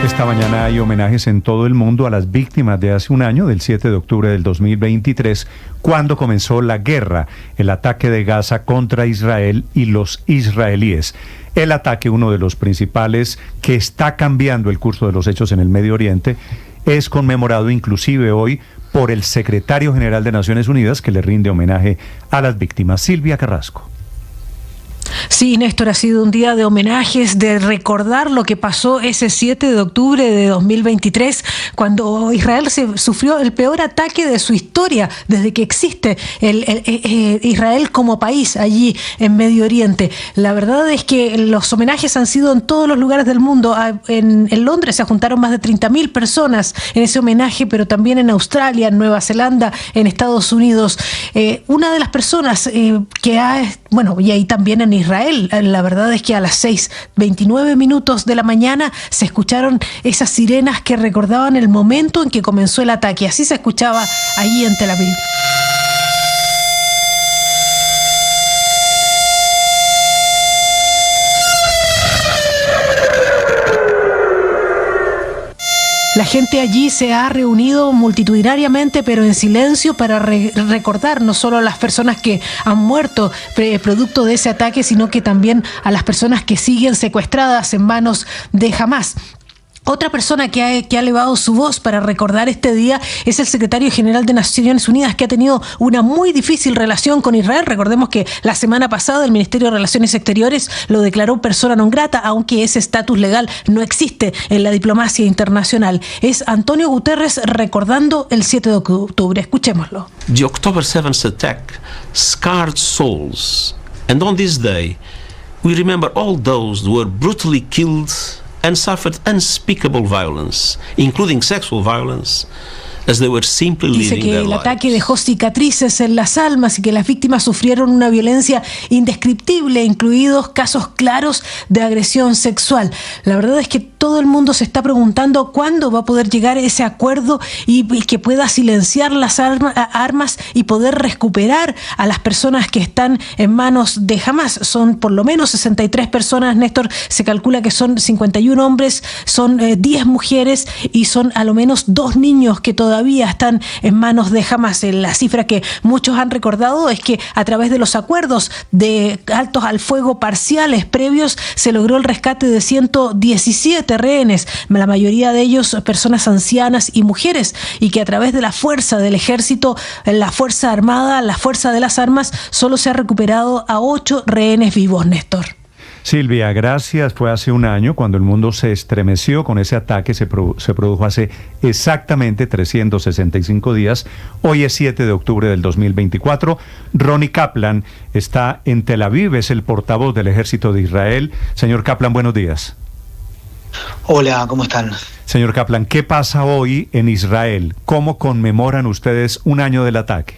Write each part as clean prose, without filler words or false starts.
Esta mañana hay homenajes en todo el mundo a las víctimas de hace un año, del 7 de octubre del 2023, cuando comenzó la guerra, el ataque de Gaza contra Israel y los israelíes. El ataque, uno de los principales que está cambiando el curso de los hechos en el Medio Oriente, es conmemorado inclusive hoy por el secretario general de Naciones Unidas, que le rinde homenaje a las víctimas. Silvia Carrasco. Sí, Néstor, ha sido un día de homenajes, de recordar lo que pasó ese 7 de octubre de 2023, cuando Israel sufrió el peor ataque de su historia, desde que existe Israel como país allí en Medio Oriente. La verdad es que los homenajes han sido en todos los lugares del mundo. En Londres se juntaron más de 30.000 personas en ese homenaje, pero también en Australia, en Nueva Zelanda, en Estados Unidos. Una de las personas que ha, y ahí también en Israel, la verdad es que a las 6:29 de la mañana se escucharon esas sirenas que recordaban el momento en que comenzó el ataque. Así se escuchaba allí en Tel Aviv. La gente allí se ha reunido multitudinariamente, pero en silencio, para recordar no solo a las personas que han muerto producto de ese ataque, sino que también a las personas que siguen secuestradas en manos de Hamás. Otra persona que ha elevado su voz para recordar este día es el secretario general de Naciones Unidas, que ha tenido una muy difícil relación con Israel. Recordemos que la semana pasada el Ministerio de Relaciones Exteriores lo declaró persona non grata, aunque ese estatus legal no existe en la diplomacia internacional. Es Antonio Guterres recordando el 7 de octubre. Escuchémoslo. The October 7th attack scarred souls, and on this day we remember all those who were brutally killed and suffered unspeakable violence, including sexual violence, as they were simply living their lives. Dice que el ataque dejó cicatrices en las almas y que las víctimas sufrieron una violencia indescriptible, incluidos casos claros de agresión sexual. La verdad es que todo el mundo se está preguntando cuándo va a poder llegar ese acuerdo y que pueda silenciar las armas y poder recuperar a las personas que están en manos de Hamás. Son por lo menos 63 personas, Néstor. Se calcula que son 51 hombres, son 10 mujeres y son a lo menos 2 niños que todavía están en manos de Hamás. La cifra que muchos han recordado es que a través de los acuerdos de altos al fuego parciales previos se logró el rescate de 117 rehenes, la mayoría de ellos personas ancianas y mujeres, y que a través de la fuerza del ejército, la fuerza armada, la fuerza de las armas, solo se ha recuperado a 8 rehenes vivos, Néstor. Silvia, gracias. Fue hace un año cuando el mundo se estremeció con ese ataque. Se produjo hace exactamente 365 días. Hoy es 7 de octubre del 2024. Ronnie Kaplan está en Tel Aviv, es el portavoz del ejército de Israel. Señor Kaplan, buenos días. Hola, ¿cómo están? Señor Kaplan, ¿qué pasa hoy en Israel? ¿Cómo conmemoran ustedes un año del ataque?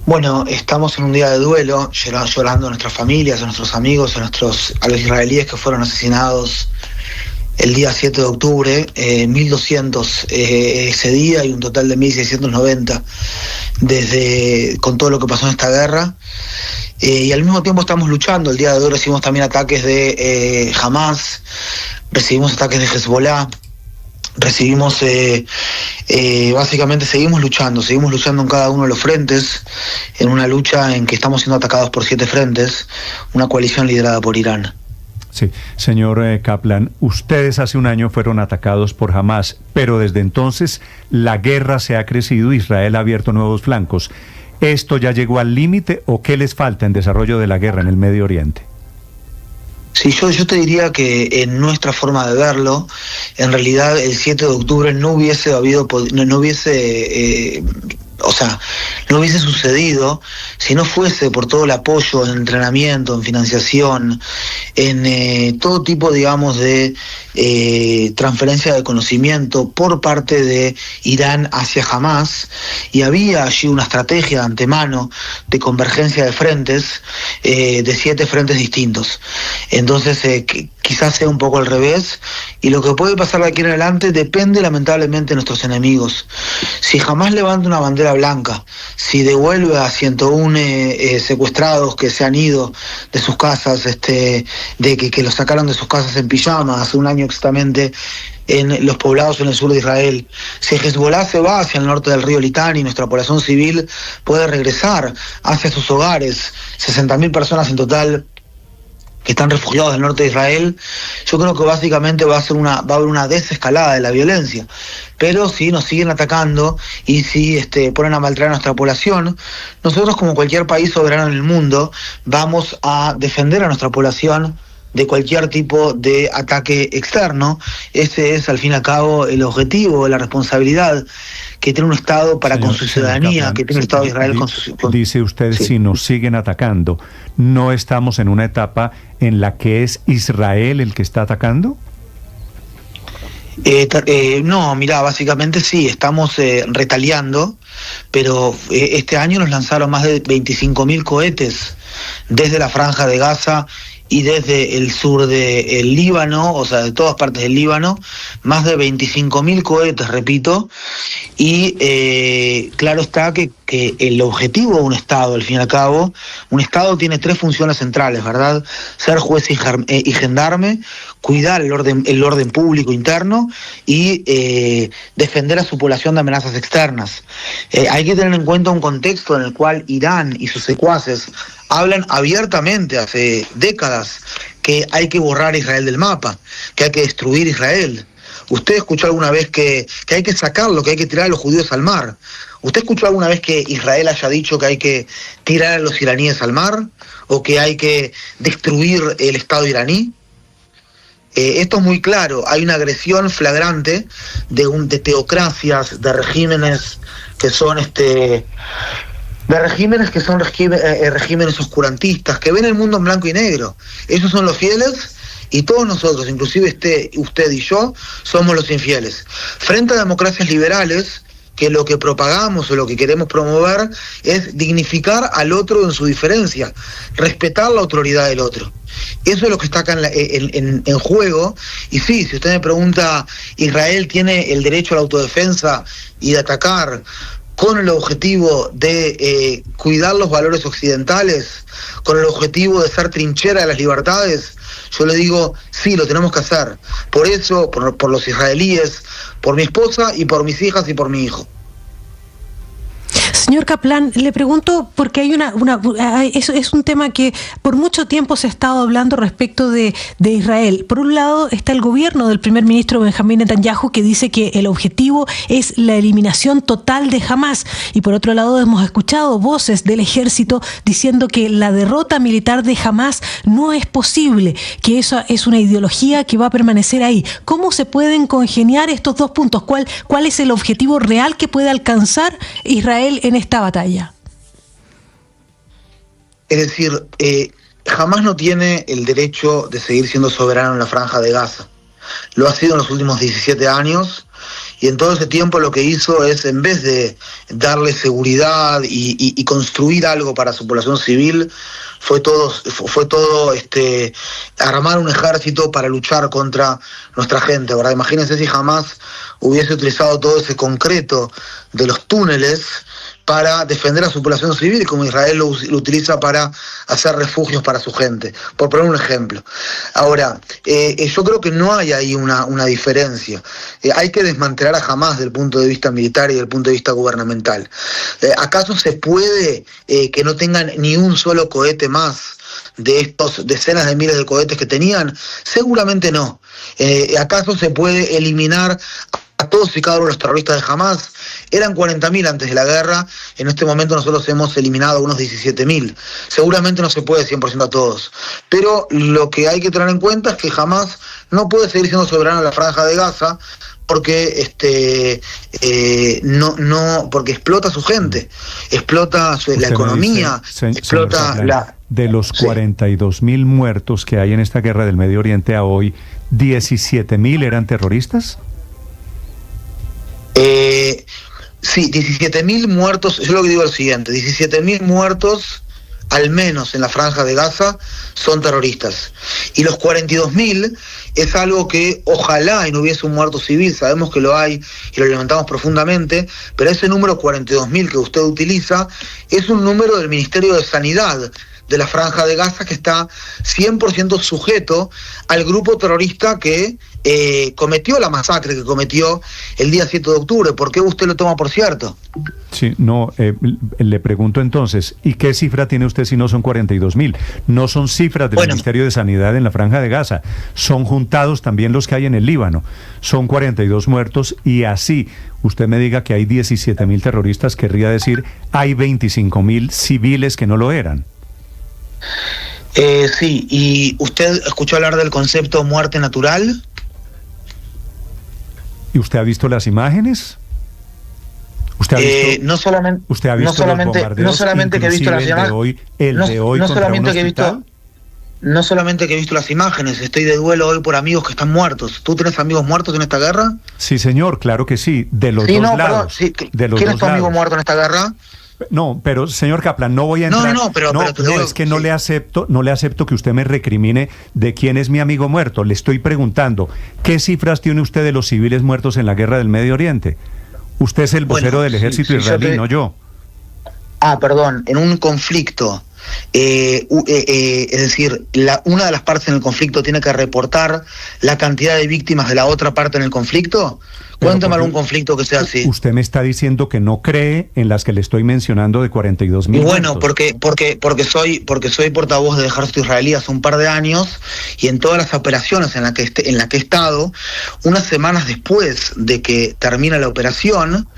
Bueno, estamos en un día de duelo, llorando a nuestras familias, a nuestros amigos, a los israelíes que fueron asesinados el día 7 de octubre, 1.200 ese día y un total de 1.690 con todo lo que pasó en esta guerra. Y al mismo tiempo estamos luchando. El día de hoy recibimos también ataques de Hamás, recibimos ataques de Hezbollah. Recibimos, básicamente seguimos luchando en cada uno de los frentes, en una lucha en que estamos siendo atacados por 7 frentes, una coalición liderada por Irán. Sí, señor Kaplan, ustedes hace un año fueron atacados por Hamás, pero desde entonces la guerra se ha crecido, Israel ha abierto nuevos flancos. ¿Esto ya llegó al límite o qué les falta en desarrollo de la guerra en el Medio Oriente? Sí, yo te diría que en nuestra forma de verlo, en realidad el 7 de octubre no hubiese sucedido si no fuese por todo el apoyo en entrenamiento, en financiación, en todo tipo, digamos, de transferencia de conocimiento por parte de Irán hacia Hamás, y había allí una estrategia de antemano de convergencia de frentes, de 7 frentes distintos. Entonces quizás sea un poco al revés, y lo que puede pasar de aquí en adelante depende lamentablemente de nuestros enemigos. Si Hamás levanta una bandera blanca, si devuelve a 101 secuestrados que se han ido de sus casas, que los sacaron de sus casas en pijama hace un año exactamente, en los poblados en el sur de Israel, si Hezbollah se va hacia el norte del río Litani, nuestra población civil puede regresar hacia sus hogares, 60.000 personas en total que están refugiados del norte de Israel, yo creo que básicamente va a haber una desescalada de la violencia. Pero si nos siguen atacando y si ponen a maltratar a nuestra población, nosotros, como cualquier país soberano en el mundo, vamos a defender a nuestra población de cualquier tipo de ataque externo. Ese es, al fin y al cabo, el objetivo, la responsabilidad que tiene un Estado para con su ciudadanía, que tiene el Estado de Israel con su... Dice usted, sí. Si nos siguen atacando, ¿no estamos en una etapa en la que es Israel el que está atacando? No, mira, básicamente sí, estamos retaliando, pero este año nos lanzaron más de 25.000 cohetes desde la Franja de Gaza y desde el sur del Líbano, o sea, de todas partes del Líbano, más de 25.000 cohetes, repito, y claro está que el objetivo de un Estado, al fin y al cabo, un Estado tiene 3 funciones centrales, ¿verdad? Ser juez y gendarme, cuidar el orden público interno y defender a su población de amenazas externas. Hay que tener en cuenta un contexto en el cual Irán y sus secuaces hablan abiertamente hace décadas que hay que borrar a Israel del mapa, que hay que destruir Israel. ¿Usted escuchó alguna vez que hay que sacarlo, que hay que tirar a los judíos al mar? ¿Usted escuchó alguna vez que Israel haya dicho que hay que tirar a los iraníes al mar? ¿O que hay que destruir el Estado iraní? Esto es muy claro, hay una agresión flagrante de teocracias, de regímenes que son regímenes oscurantistas, que ven el mundo en blanco y negro. Esos son los fieles y todos nosotros, inclusive usted y yo, somos los infieles. Frente a democracias liberales, que lo que propagamos o lo que queremos promover es dignificar al otro en su diferencia, respetar la autoridad del otro. Eso es lo que está acá en juego. Y sí, si usted me pregunta, ¿Israel tiene el derecho a la autodefensa y de atacar con el objetivo de cuidar los valores occidentales, con el objetivo de ser trinchera de las libertades? Yo le digo, sí, lo tenemos que hacer. Por eso, por los israelíes, por mi esposa y por mis hijas y por mi hijo. Señor Kaplan, le pregunto porque es un tema que por mucho tiempo se ha estado hablando respecto de Israel. Por un lado está el gobierno del primer ministro Benjamín Netanyahu, que dice que el objetivo es la eliminación total de Hamás, y por otro lado hemos escuchado voces del ejército diciendo que la derrota militar de Hamás no es posible, que eso es una ideología que va a permanecer ahí. ¿Cómo se pueden congeniar estos dos puntos? ¿Cuál es el objetivo real que puede alcanzar Israel en esta batalla? Es decir, Hamás no tiene el derecho de seguir siendo soberano en la Franja de Gaza. Lo ha sido en los últimos 17 años, y en todo ese tiempo lo que hizo es, en vez de darle seguridad y construir algo para su población civil, fue todo armar un ejército para luchar contra nuestra gente, ¿verdad? Imagínense si Hamás hubiese utilizado todo ese concreto de los túneles para defender a su población civil, como Israel lo utiliza para hacer refugios para su gente, por poner un ejemplo. Ahora, yo creo que no hay ahí una diferencia. Hay que desmantelar a Hamás desde el punto de vista militar y desde el punto de vista gubernamental. ¿Acaso se puede que no tengan ni un solo cohete más de estos decenas de miles de cohetes que tenían? Seguramente no. ¿Acaso se puede eliminar a todos y cada uno de los terroristas de Hamás? Eran 40.000 antes de la guerra, en este momento nosotros hemos eliminado unos 17.000. Seguramente no se puede 100% a todos, pero lo que hay que tener en cuenta es que Hamás no puede seguir siendo soberano en la Franja de Gaza, porque porque explota a su gente, explota la economía, explota la... De los 42.000 muertos que hay en esta guerra del Medio Oriente a hoy, ¿17.000 eran terroristas? Sí, 17.000 muertos. Yo lo que digo es lo siguiente: 17.000 muertos al menos en la Franja de Gaza, son terroristas. Y los 42.000 es algo que ojalá y no hubiese un muerto civil, sabemos que lo hay y lo lamentamos profundamente, pero ese número 42.000 que usted utiliza es un número del Ministerio de Sanidad de la Franja de Gaza que está 100% sujeto al grupo terrorista que cometió la masacre que cometió el día 7 de octubre. ¿Por qué usted lo toma por cierto? Sí, no, le pregunto entonces, ¿y qué cifra tiene usted si no son 42.000? No son cifras del Ministerio de Sanidad en la Franja de Gaza, son juntados también los que hay en el Líbano. Son 42 muertos y así usted me diga que hay 17.000 terroristas, querría decir hay 25.000 civiles que no lo eran. Sí, ¿y usted escuchó hablar del concepto muerte natural? ¿Y usted ha visto las imágenes? ¿Usted ha visto, no solamente, usted ha visto no solamente, los bombardeos, no solamente que he visto las imágenes, no solamente que he visto las imágenes, estoy de duelo hoy por amigos que están muertos. ¿Tú tienes amigos muertos en esta guerra? Sí, señor, claro que sí, de los dos lados. Perdón, sí, ¿quién es tu amigo muerto en esta guerra? No, pero señor Kaplan, no voy a entrar. Es que no le acepto que usted me recrimine de quién es mi amigo muerto. Le estoy preguntando, ¿qué cifras tiene usted de los civiles muertos en la guerra del Medio Oriente? Usted es el vocero del ejército israelí, no yo. Perdón, en un conflicto, es decir, una de las partes en el conflicto tiene que reportar la cantidad de víctimas de la otra parte en el conflicto. Cuéntame algún conflicto que sea así. Usted me está diciendo que no cree en las que le estoy mencionando de 42.000. Bueno, porque soy portavoz del ejército israelí hace un par de años y en todas las operaciones en la que he estado, unas semanas después de que termina la operación,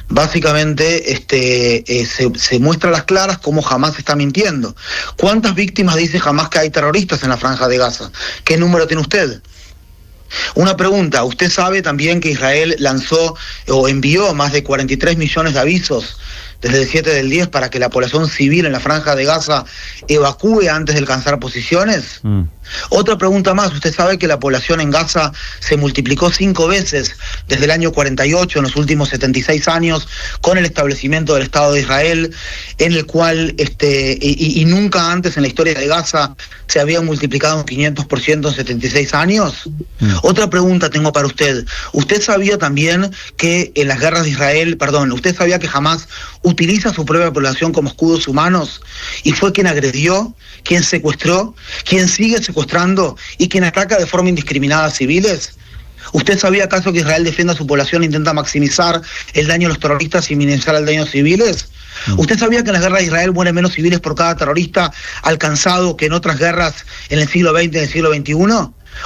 básicamente se muestra a las claras cómo Hamás está mintiendo. ¿Cuántas víctimas dice Hamás que hay terroristas en la Franja de Gaza? ¿Qué número tiene usted? Una pregunta, ¿usted sabe también que Israel lanzó o envió más de 43 millones de avisos desde el 7 del 10 para que la población civil en la Franja de Gaza evacúe antes de alcanzar posiciones? Otra pregunta más, ¿usted sabe que la población en Gaza se multiplicó 5 veces desde el año 48 en los últimos 76 años con el establecimiento del Estado de Israel, en el cual y nunca antes en la historia de Gaza se había multiplicado un 500% en 76 años? Otra pregunta tengo para usted. ¿Usted sabía también que en las guerras de Israel, usted sabía que Hamás utiliza su propia población como escudos humanos y fue quien agredió, quien secuestró, quien sigue secuestrando y quien ataca de forma indiscriminada a civiles? ¿Usted sabía acaso que Israel defiende a su población e intenta maximizar el daño a los terroristas y minimizar el daño a civiles? ¿Usted sabía que en las guerras de Israel mueren menos civiles por cada terrorista alcanzado que en otras guerras en el siglo XX y en el siglo XXI?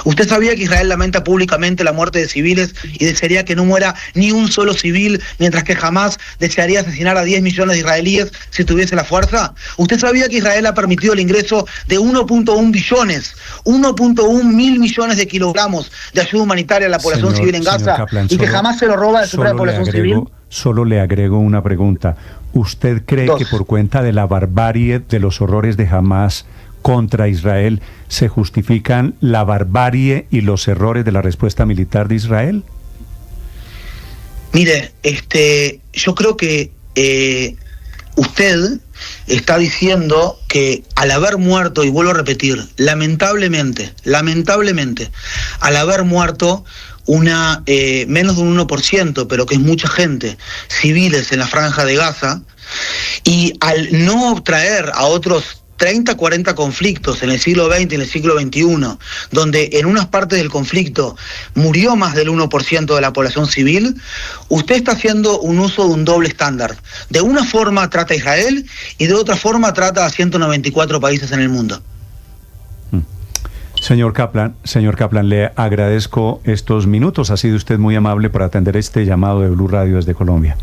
¿Usted sabía que Israel lamenta públicamente la muerte de civiles y desearía que no muera ni un solo civil, mientras que jamás desearía asesinar a 10 millones de israelíes si tuviese la fuerza? ¿Usted sabía que Israel ha permitido el ingreso de 1.1 billones, 1.1 mil millones de kilogramos de ayuda humanitaria a la población civil en Gaza, Kaplan, y que jamás se lo roba de su propia población civil? Solo le agrego una pregunta. ¿Usted cree que por cuenta de la barbarie, de los horrores de Hamás contra Israel, se justifican la barbarie y los errores de la respuesta militar de Israel? Mire, yo creo que usted está diciendo que al haber muerto, y vuelvo a repetir, lamentablemente, al haber muerto menos de un 1%, pero que es mucha gente, civiles en la Franja de Gaza, y al no traer a otros 30, 40 conflictos en el siglo XX y en el siglo XXI, donde en unas partes del conflicto murió más del 1% de la población civil, usted está haciendo un uso de un doble estándar. De una forma trata a Israel y de otra forma trata a 194 países en el mundo. Señor Kaplan, le agradezco estos minutos. Ha sido usted muy amable por atender este llamado de Blue Radio desde Colombia.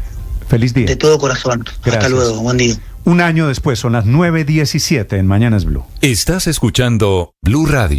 Feliz día. De todo corazón. Gracias. Hasta luego. Buen día. Un año después, son las 9:17 en Mañanas Blue. Estás escuchando Blue Radio.